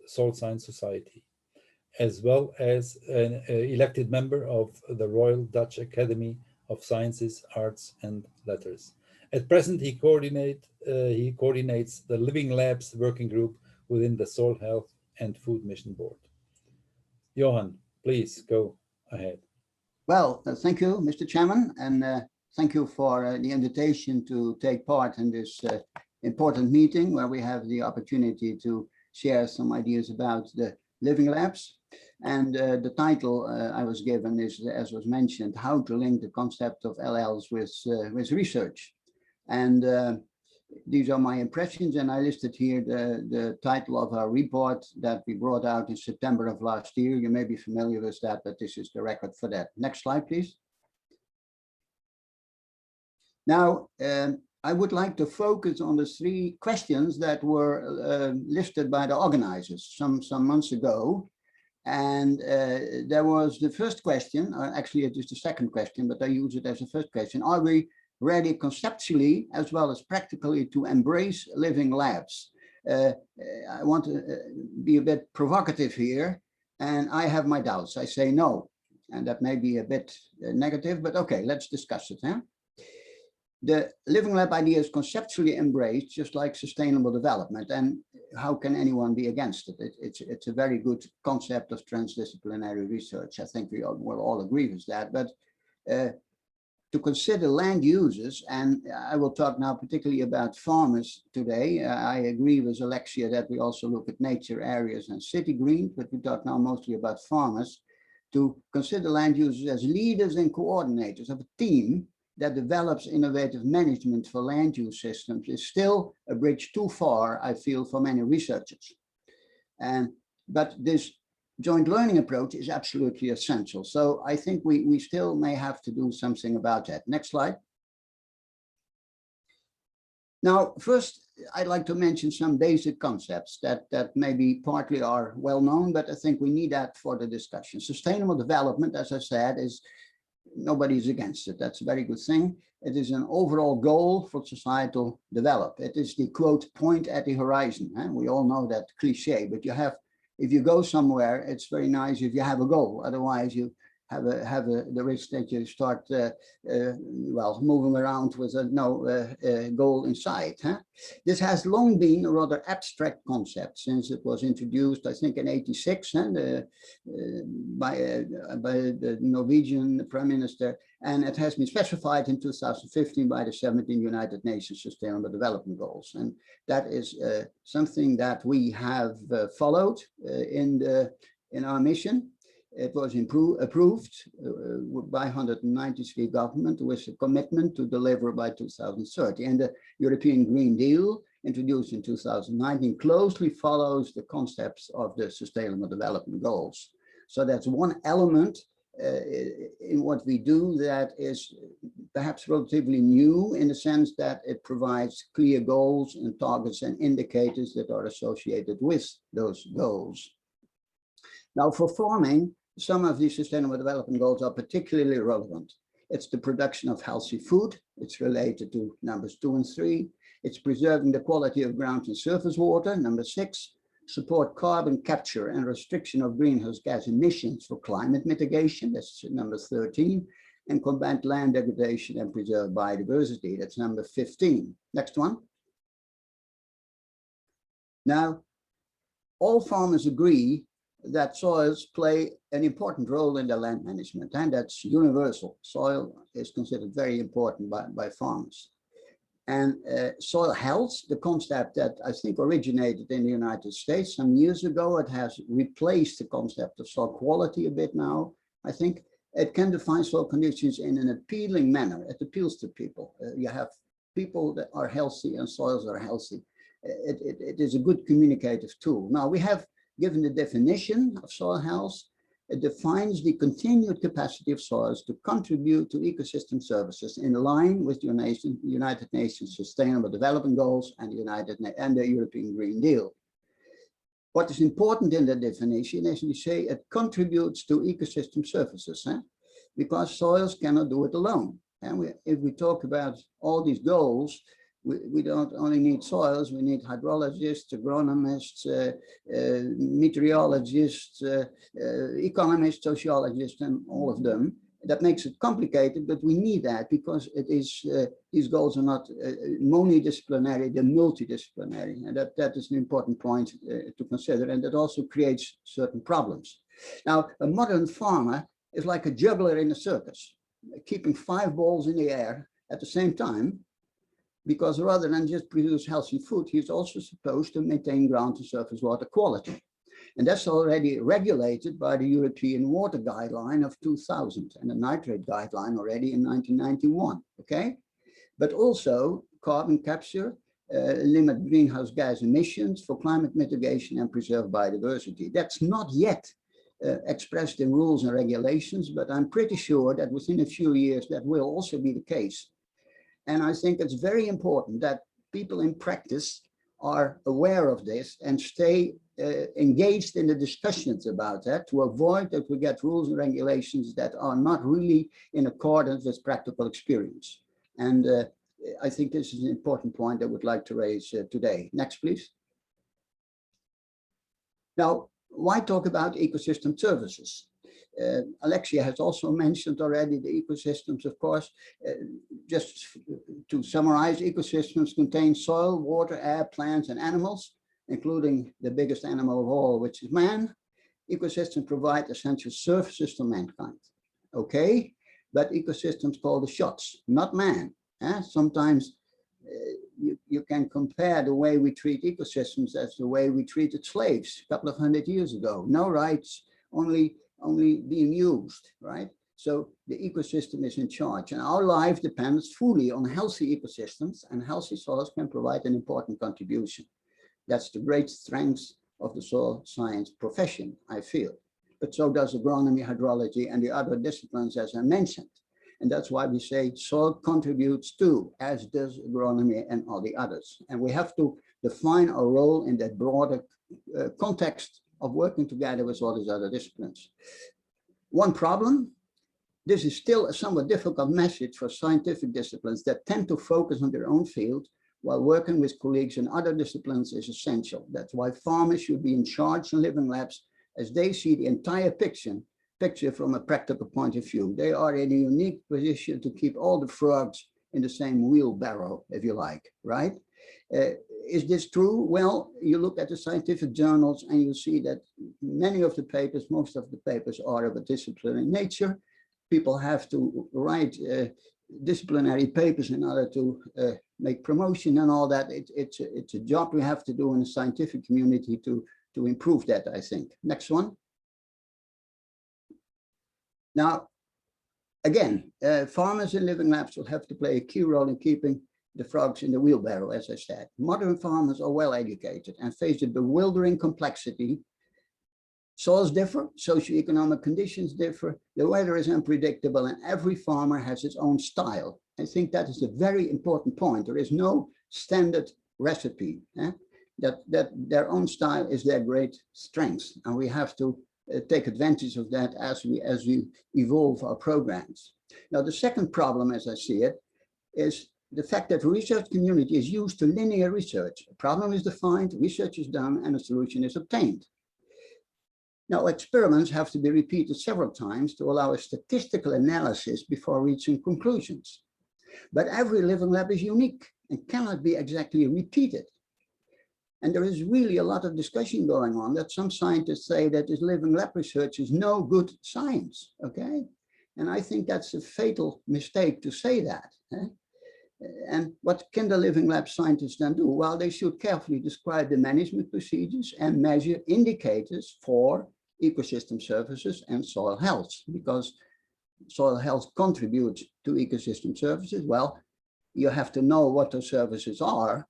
Soil Science Society, as well as an elected member of the Royal Dutch Academy of Sciences, Arts and Letters. At present, he coordinates the Living Labs working group within the Soil Health and Food Mission Board. Johan, please go ahead. Well, thank you, Mr. Chairman, and thank you for the invitation to take part in this important meeting where we have the opportunity to share some ideas about the Living Labs. And the title I was given is, as was mentioned, how to link the concept of LLs with research. And these are my impressions, and I listed here the title of our report that we brought out in September of last year. You may be familiar with that, but this is the record for that. Next slide, please. Now, I would like to focus on the 3 questions that were listed by the organizers some months ago. And there was the first question, actually it is the second question, but I use it as a first question. Are we ready conceptually as well as practically to embrace living labs? I want to be a bit provocative here, and I have my doubts. I say no, and that may be a bit negative, but okay, let's discuss it. Huh? The living lab idea is conceptually embraced, just like sustainable development, and how can anyone be against it? It's a very good concept of transdisciplinary research. I think we will all agree with that, but to consider land uses, and I will talk now particularly about farmers today. I agree with Alexia that we also look at nature areas and city green, but we talk now mostly about farmers. To consider land users as leaders and coordinators of a team that develops innovative management for land use systems is still a bridge too far, I feel, for many researchers. But this joint learning approach is absolutely essential. So I think we still may have to do something about that. Next slide. Now, first, I'd like to mention some basic concepts that maybe partly are well known, but I think we need that for the discussion. Sustainable development, as I said, is nobody's against it. That's a very good thing. It is an overall goal for societal development. It is the quote, point at the horizon. We all know that cliche, but if you go somewhere, it's very nice if you have a goal. Otherwise, you have the risk that you start well, moving around with no goal in sight. This has long been a rather abstract concept since it was introduced, I think, in '86 by the Norwegian Prime Minister, and it has been specified in 2015 by the 17 United Nations Sustainable Development Goals. And that is something that we have followed in our mission. It was approved by 193 governments with a commitment to deliver by 2030. And the European Green Deal, introduced in 2019, closely follows the concepts of the Sustainable Development Goals. So that's one element in what we do that is perhaps relatively new, in the sense that it provides clear goals and targets and indicators that are associated with those goals. Now, for farming, some of these Sustainable Development Goals are particularly relevant. It's the production of healthy food. It's related to numbers 2 and 3. It's preserving the quality of ground and surface water, number 6. Support carbon capture and restriction of greenhouse gas emissions for climate mitigation, that's number 13. And combat land degradation and preserve biodiversity, that's number 15. Next one. Now, all farmers agree that soils play an important role in the land management, and that's universal. Soil is considered very important by farmers. And soil health, the concept that I think originated in the United States some years ago, it has replaced the concept of soil quality a bit now. I think it can define soil conditions in an appealing manner. It appeals to people. You have people that are healthy and soils are healthy. It is a good communicative tool. Now, we have given the definition of soil health. It defines the continued capacity of soils to contribute to ecosystem services in line with the United Nations Sustainable Development Goals and the European Green Deal. What is important in the definition is we say it contributes to ecosystem services, because soils cannot do it alone. And if we talk about all these goals, We don't only need soils, we need hydrologists, agronomists, meteorologists, economists, sociologists, and all of them. That makes it complicated, but we need that because it is these goals are not monodisciplinary, they're multidisciplinary, and that is an important point to consider, and that also creates certain problems. Now, a modern farmer is like a juggler in a circus, keeping 5 balls in the air at the same time, because rather than just produce healthy food, he's also supposed to maintain ground and surface water quality. And that's already regulated by the European Water Guideline of 2000 and the Nitrate Guideline already in 1991, okay? But also carbon capture, limit greenhouse gas emissions for climate mitigation and preserve biodiversity. That's not yet expressed in rules and regulations, but I'm pretty sure that within a few years that will also be the case. And I think it's very important that people in practice are aware of this and stay engaged in the discussions about that to avoid that we get rules and regulations that are not really in accordance with practical experience. And I think this is an important point I would like to raise today. Next, please. Now, why talk about ecosystem services? Alexia has also mentioned already the ecosystems, of course. Just to summarize, ecosystems contain soil, water, air, plants, and animals, including the biggest animal of all, which is man. Ecosystems provide essential services to mankind. Okay, but ecosystems call the shots, not man. Sometimes you can compare the way we treat ecosystems as the way we treated slaves a couple of 100 years ago. No rights, only being used, right? So the ecosystem is in charge, and our life depends fully on healthy ecosystems, and healthy soils can provide an important contribution. That's the great strength of the soil science profession, I feel. But so does agronomy, hydrology, and the other disciplines, as I mentioned. And that's why we say soil contributes too, as does agronomy and all the others. And we have to define our role in that broader context of working together with all these other disciplines. One problem, this is still a somewhat difficult message for scientific disciplines that tend to focus on their own field, while working with colleagues in other disciplines is essential. That's why farmers should be in charge in living labs, as they see the entire picture from a practical point of view. They are in a unique position to keep all the frogs in the same wheelbarrow, if you like, right? Is this true? Well, you look at the scientific journals and you see that many of the papers, most of the papers are of a disciplinary nature. People have to write disciplinary papers in order to make promotion and all that. It's a job we have to do in the scientific community to improve that, I think. Next one. Now, again, farmers in living labs will have to play a key role in keeping the frogs in the wheelbarrow, as I said. Modern farmers are well educated and face a bewildering complexity. Soils differ, socioeconomic conditions differ, the weather is unpredictable, and every farmer has its own style. I think that is a very important point. There is no standard recipe. That their own style is their great strength, and we have to take advantage of that as we evolve our programs. Now, the second problem, as I see it, is the fact that the research community is used to linear research. A problem is defined, research is done, and a solution is obtained. Now, experiments have to be repeated several times to allow a statistical analysis before reaching conclusions. But every living lab is unique and cannot be exactly repeated. And there is really a lot of discussion going on that some scientists say that this living lab research is no good science, okay? And I think that's a fatal mistake to say that. And what can the living lab scientists then do? Well, they should carefully describe the management procedures and measure indicators for ecosystem services and soil health, because soil health contributes to ecosystem services. Well, you have to know what those services are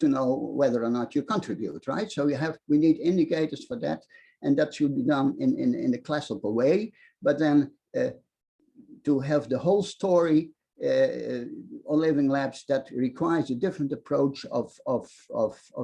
to know whether or not you contribute, right? So we need indicators for that, and that should be done in the classical way. But then to have the whole story on living labs, that requires a different approach of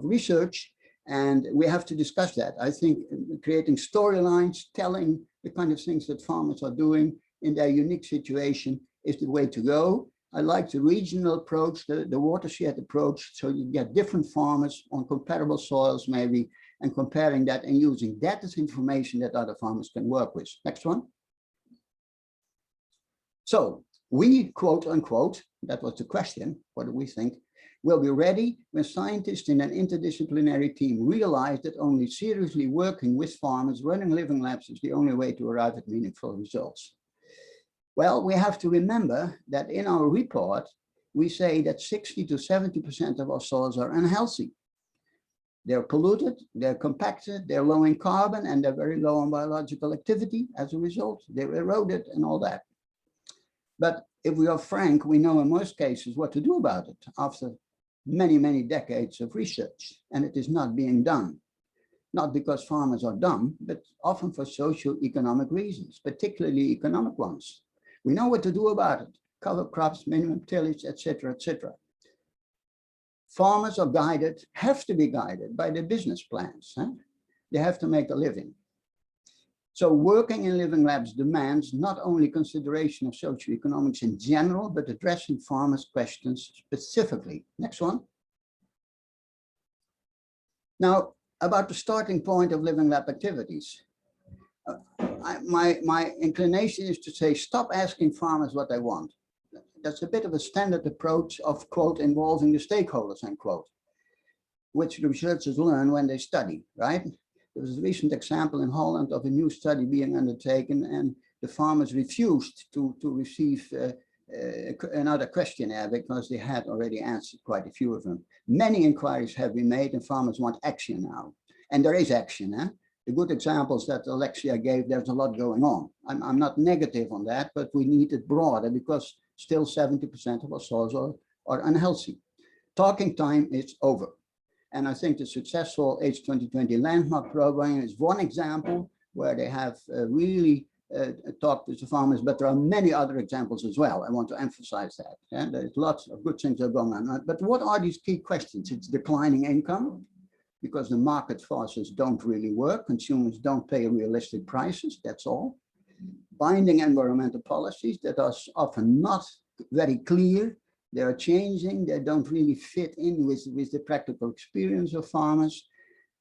research, and we have to discuss that. I think creating storylines, telling the kind of things that farmers are doing in their unique situation is the way to go. I like the regional approach, the watershed approach, so you get different farmers on comparable soils maybe, and comparing that and using that as information that other farmers can work with. Next one. So we, quote unquote, that was the question, what do we think, will be ready when scientists in an interdisciplinary team realize that only seriously working with farmers running living labs is the only way to arrive at meaningful results. Well, we have to remember that in our report, we say that 60 to 70% of our soils are unhealthy. They're polluted, they're compacted, they're low in carbon, and they're very low in biological activity. As a result, they're eroded and all that. But if we are frank, we know in most cases what to do about it after many, many decades of research, and it is not being done. Not because farmers are dumb, but often for socio-economic reasons, particularly economic ones. We know what to do about it: cover crops, minimum tillage, etc., etc. Farmers are guided, have to be guided by their business plans. They have to make a living. So working in living labs demands not only consideration of socioeconomics in general, but addressing farmers' questions specifically. Next one. Now, about the starting point of living lab activities. My inclination is to say, stop asking farmers what they want. That's a bit of a standard approach of, quote, involving the stakeholders, unquote, which researchers learn when they study, right? There was a recent example in Holland of a new study being undertaken, and the farmers refused to receive another questionnaire because they had already answered quite a few of them. Many inquiries have been made and farmers want action now. And there is action. The good examples that Alexia gave, there's a lot going on. I'm not negative on that, but we need it broader because still 70% of our soils are unhealthy. Talking time is over. And I think the successful H2020 landmark program is one example where they have really talked with the farmers, but there are many other examples as well. I want to emphasize that. There's lots of good things that are going on. But what are these key questions? It's declining income, because the market forces don't really work. Consumers don't pay realistic prices, that's all. Binding environmental policies that are often not very clear. They are changing, they don't really fit in with the practical experience of farmers.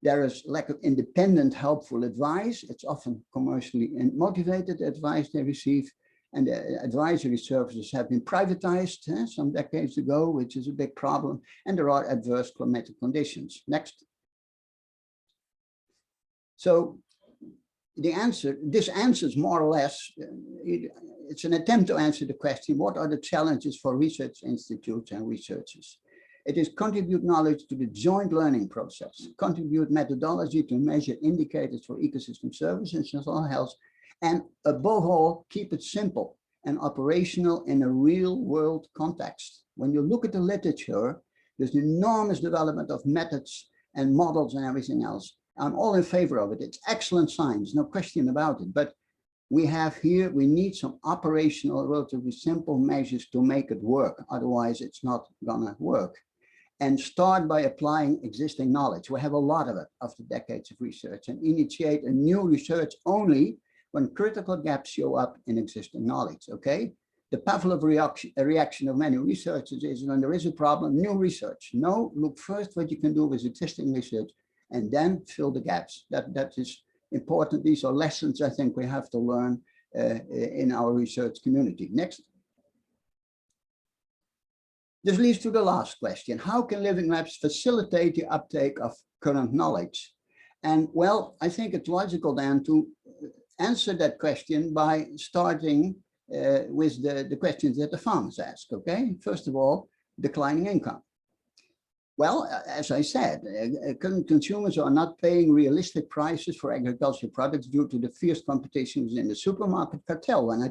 There is lack of independent, helpful advice. It's often commercially motivated advice they receive. And the advisory services have been privatized some decades ago, which is a big problem. And there are adverse climatic conditions. Next. So this answers more or less, it's an attempt to answer the question, what are the challenges for research institutes and researchers? It is contribute knowledge to the joint learning process, contribute methodology to measure indicators for ecosystem services and soil health, and above all, keep it simple and operational in a real world context. When you look at the literature, there's an enormous development of methods and models and everything else. I'm all in favor of it. It's excellent science, no question about it. But we need some operational, relatively simple measures to make it work. Otherwise, it's not gonna work. And start by applying existing knowledge. We have a lot of it after decades of research, and initiate a new research only when critical gaps show up in existing knowledge, okay? The Pavlov reaction of many researchers is when there is a problem, new research. No, look first what you can do with existing research and then fill the gaps. That is important. These are lessons I think we have to learn in our research community. Next. This leads to the last question. How can living labs facilitate the uptake of current knowledge? And well, I think it's logical then to answer that question by starting with the questions that the farmers ask, okay? First of all, declining income. Well, as I said, consumers are not paying realistic prices for agricultural products due to the fierce competition within the supermarket cartel. When I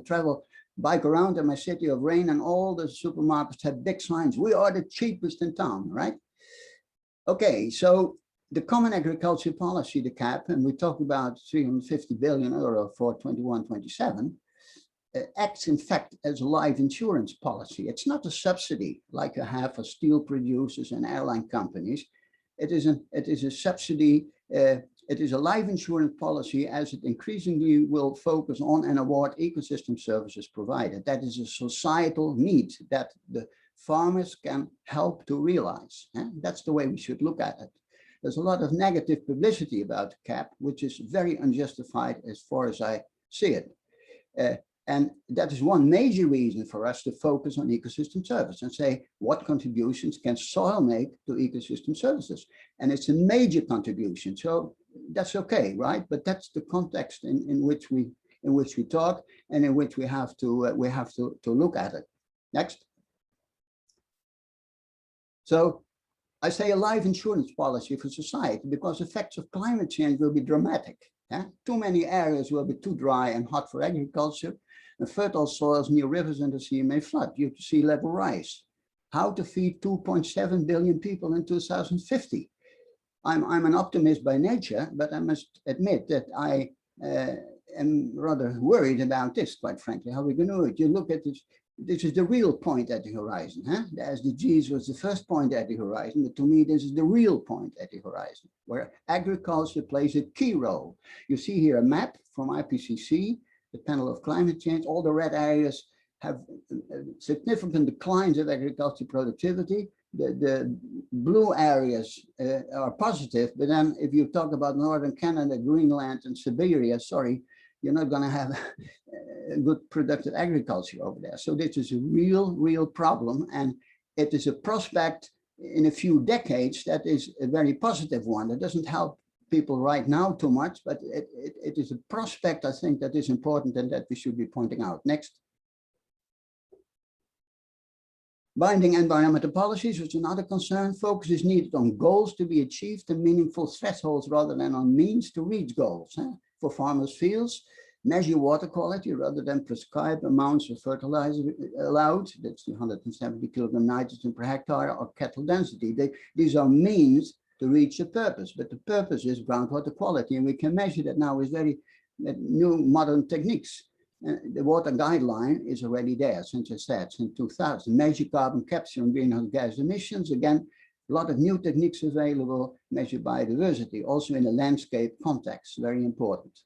bike around in my city of Rain, and all the supermarkets have big signs, we are the cheapest in town, right? Okay, so the Common Agriculture Policy, the CAP, and we talk about 350 billion euro for 21-27, acts in fact as a life insurance policy. It's not a subsidy like you have for steel producers and airline companies. It is a subsidy It is a life insurance policy as it increasingly will focus on and award ecosystem services provided. That is a societal need that the farmers can help to realize. That's the way we should look at it. There's a lot of negative publicity about CAP, which is very unjustified as far as I see it. And that is one major reason for us to focus on ecosystem service and say, what contributions can soil make to ecosystem services? And it's a major contribution, so that's okay, right? But that's the context in which we talk and in which we have to look at it. Next. So I say a life insurance policy for society because effects of climate change will be dramatic. Too many areas will be too dry and hot for agriculture, and fertile soils near rivers and the sea may flood due to sea level rise. How to feed 2.7 billion people in 2050? I'm an optimist by nature, but I must admit that I am rather worried about this, quite frankly. How are we going to do it? You look at this. This is the real point at the horizon. The SDGs was the first point at the horizon, but to me, this is the real point at the horizon, where agriculture plays a key role. You see here a map from IPCC, the panel of climate change. All the red areas have significant declines of agriculture productivity. The blue areas are positive, but then if you talk about northern Canada, Greenland, and Siberia, sorry, you're not going to have a good productive agriculture over there. So this is a real problem, and it is a prospect in a few decades that is a very positive one. That doesn't help people right now too much, but it is a prospect, I think, that is important and that we should be pointing out. Next. Binding environmental policies is another concern. Focus is needed on goals to be achieved and meaningful thresholds rather than on means to reach goals. For farmers' fields, measure water quality rather than prescribe amounts of fertilizer allowed. That's the 170 kilogram nitrogen per hectare or cattle density. These are means to reach a purpose, but the purpose is groundwater quality, and we can measure that now with very new modern techniques. The water guideline is already there, since I said, since 2000. Measure carbon capture and greenhouse gas emissions. Again, a lot of new techniques available. Measure biodiversity, also in a landscape context, very important.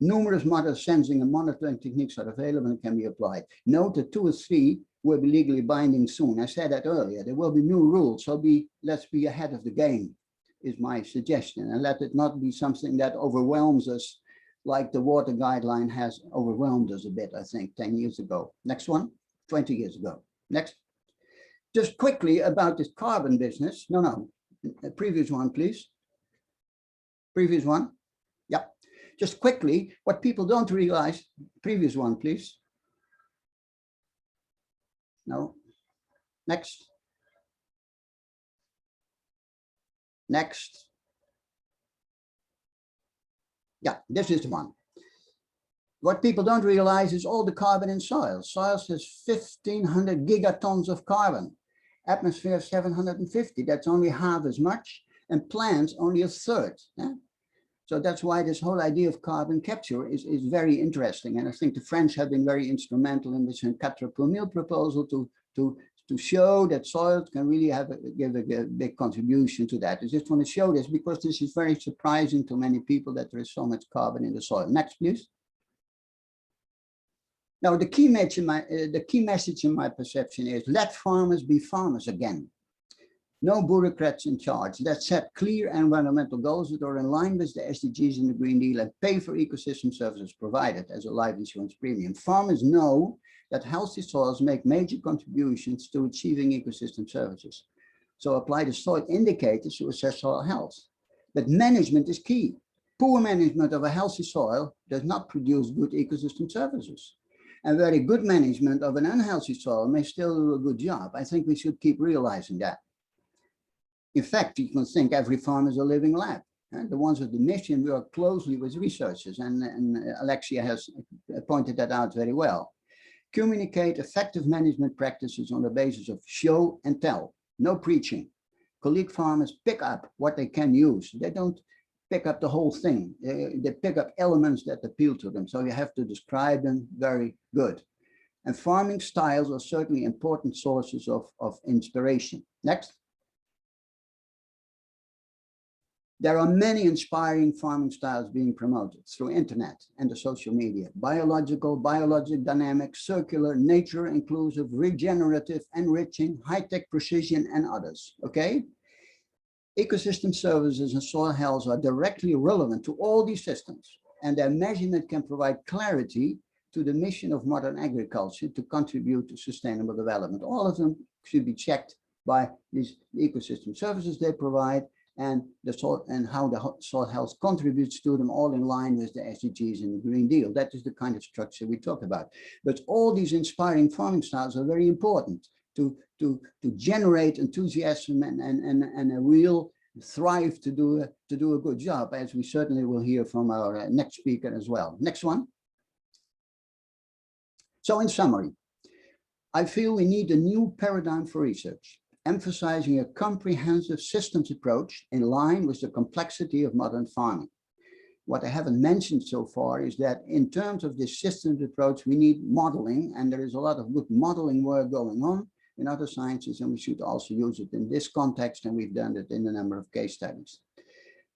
Numerous modern sensing and monitoring techniques are available and can be applied. Note that 2 or 3 will be legally binding soon. I said that earlier. There will be new rules, so let's be ahead of the game, is my suggestion, and let it not be something that overwhelms us like the water guideline has overwhelmed us a bit, I think, 10 years ago. Next one, 20 years ago. Next. Just quickly about this carbon business. No, previous one, please. Previous one. Yep. Just quickly, what people don't realize, previous one, please. No. Next. Next. Yeah, this is the one. What people don't realize is all the carbon in soils. Soils has 1,500 gigatons of carbon. Atmosphere 750, that's only half as much, and plants only a third. So that's why this whole idea of carbon capture is very interesting. And I think the French have been very instrumental in this 4 proposal to show that soils can really give a big contribution to that. I just want to show this because this is very surprising to many people that there is so much carbon in the soil. Next, please. Now, the key message in my perception is let farmers be farmers again. No bureaucrats in charge. That set clear environmental goals that are in line with the SDGs in the Green Deal and pay for ecosystem services provided as a life insurance premium. Farmers know that healthy soils make major contributions to achieving ecosystem services. So apply the soil indicators to assess soil health. But management is key. Poor management of a healthy soil does not produce good ecosystem services. And very good management of an unhealthy soil may still do a good job. I think we should keep realizing that. In fact, you can think every farm is a living lab. The ones with the mission work closely with researchers, and Alexia has pointed that out very well. Communicate effective management practices on the basis of show and tell, no preaching. Colleague farmers pick up what they can use. They don't pick up the whole thing. They pick up elements that appeal to them. So you have to describe them very good. And farming styles are certainly important sources of inspiration. Next. There are many inspiring farming styles being promoted through internet and the social media: biological, biologic, dynamic, circular, nature inclusive, regenerative, enriching, high-tech precision, and others. Okay? Ecosystem services and soil health are directly relevant to all these systems, and their measurement can provide clarity to the mission of modern agriculture to contribute to sustainable development. All of them should be checked by these ecosystem services they provide, and the soil and how the soil health contributes to them, all in line with the SDGs and the Green Deal. That is the kind of structure we talk about. But all these inspiring farming styles are very important to generate enthusiasm and a real thrive to do a good job, as we certainly will hear from our next speaker as well. Next one. So in summary, I feel we need a new paradigm for research, emphasizing a comprehensive systems approach in line with the complexity of modern farming. What I haven't mentioned so far is that in terms of this systems approach, we need modeling, and there is a lot of good modeling work going on in other sciences, and we should also use it in this context, and we've done it in a number of case studies.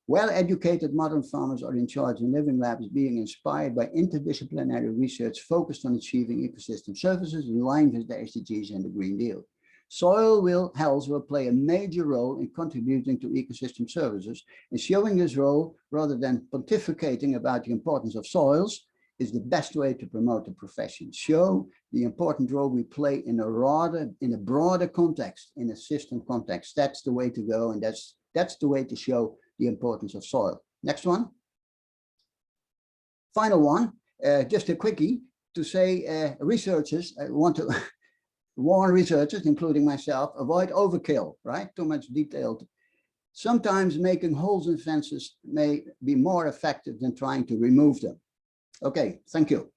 Well-educated modern farmers are in charge in living labs, being inspired by interdisciplinary research focused on achieving ecosystem services in line with the SDGs and the Green Deal. Soil health will play a major role in contributing to ecosystem services, and showing this role rather than pontificating about the importance of soils is the best way to promote the profession. Show the important role we play in a broader context, in a system context. That's the way to go, and that's the way to show the importance of soil. Next one. Final one, just a quickie to say researchers, I want to warn researchers, including myself, avoid overkill, right? Too much detailed. Sometimes making holes in fences may be more effective than trying to remove them. Okay, thank you.